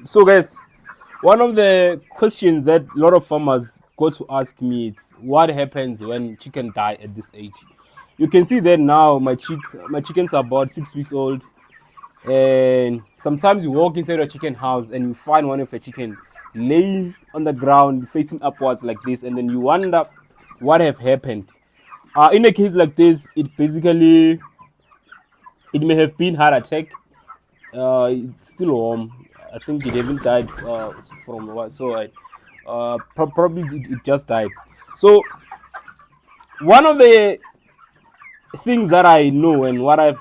So guys, one of the questions that a lot of farmers go to ask me is what happens when chicken die at this age. You can see that now my chickens are about 6 weeks old, and sometimes you walk inside a chicken house and you find one of the chicken laying on the ground facing upwards like this, and then you wonder what have happened. In a case like this, it may have been heart attack. It's still warm. I think it haven't died from what. So probably it just died. So one of the things that I know and what I've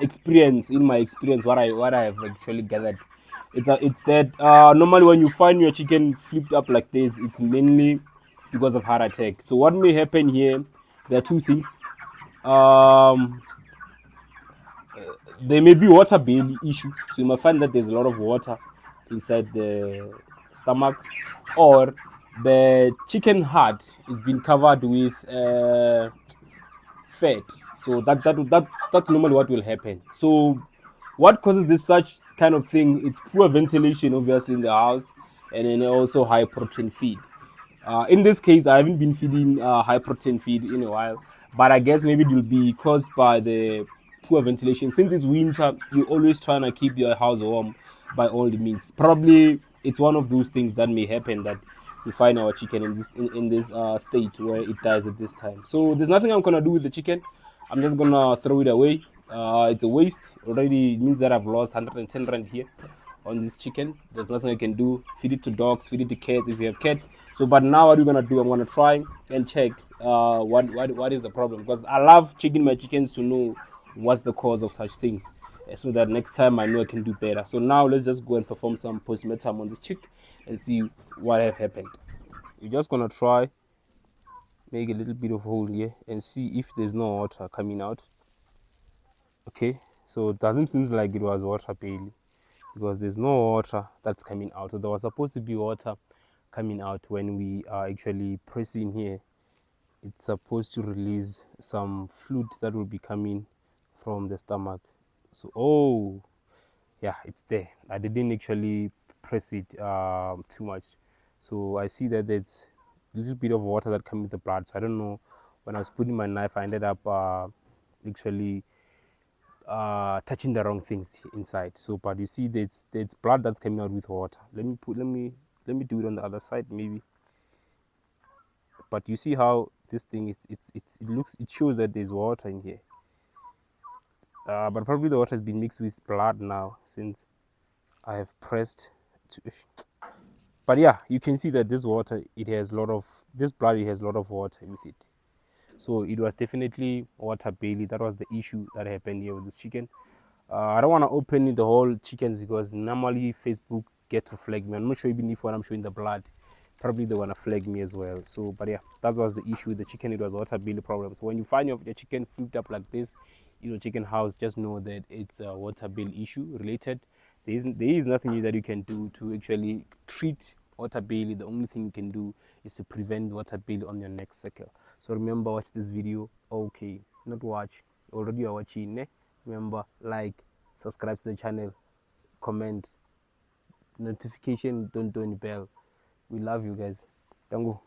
experienced in my experience, what I have actually gathered, it's that normally when you find your chicken flipped up like this, it's mainly because of heart attack. So what may happen here? There are two things. Um, there may be water belly issue, so you might find that there's a lot of water inside the stomach, or the chicken heart is being covered with fat. So that's normally what will happen. So what causes this such kind of thing? It's poor ventilation, obviously, in the house, and then also high protein feed. In this case, I haven't been feeding high protein feed in a while, but I guess maybe it will be caused by the poor ventilation. Since it's winter, you're always trying to keep your house warm by all the means. Probably it's one of those things that may happen that we find our chicken in this state where it dies at this time. So there's nothing I'm gonna do with the chicken. I'm just gonna throw it away. It's a waste already. It means that I've lost 110 rand here on this chicken. There's nothing I can do. Feed it to dogs, feed it to cats if you have cats. So, but now what are you gonna do? I'm gonna try and check what is the problem, because I love checking my chickens to know what's the cause of such things, so that next time I know I can do better. So now let's just go and perform some postmortem on this chick and see what have happened. We're just gonna try make a little bit of hole here and see if there's no water coming out. Okay, so it doesn't seem like it was water barely, because there's no water that's coming out. So there was supposed to be water coming out when we are actually pressing here. It's supposed to release some fluid that will be coming from the stomach. So, oh, yeah, it's there. I didn't actually press it too much. So I see that there's a little bit of water that comes with the blood. So I don't know. When I was putting my knife, I ended up actually touching the wrong things inside. So, but you see, there's blood that's coming out with water. Let me do it on the other side, maybe. But you see how this thing it shows that there's water in here. But probably the water has been mixed with blood now since I have pressed. But yeah, you can see that this water, it has a lot of this blood. It has a lot of water with it. So it was definitely water belly. That was the issue that happened here with this chicken. I don't want to open the whole chickens because normally Facebook get to flag me. I'm not sure even if when I'm showing the blood, probably they want to flag me as well. So, but yeah, that was the issue with the chicken. It was water belly problem. So when you find your chicken flipped up like this, chicken house, just know that it's a water belly issue related. There is nothing that you can do to actually treat water belly. The only thing you can do is to prevent water belly on your next cycle. So remember, watch this video. Okay, not watch. Already you are watching. Eh? Remember, like, subscribe to the channel, comment, notification, don't do any bell. We love you guys. Tango.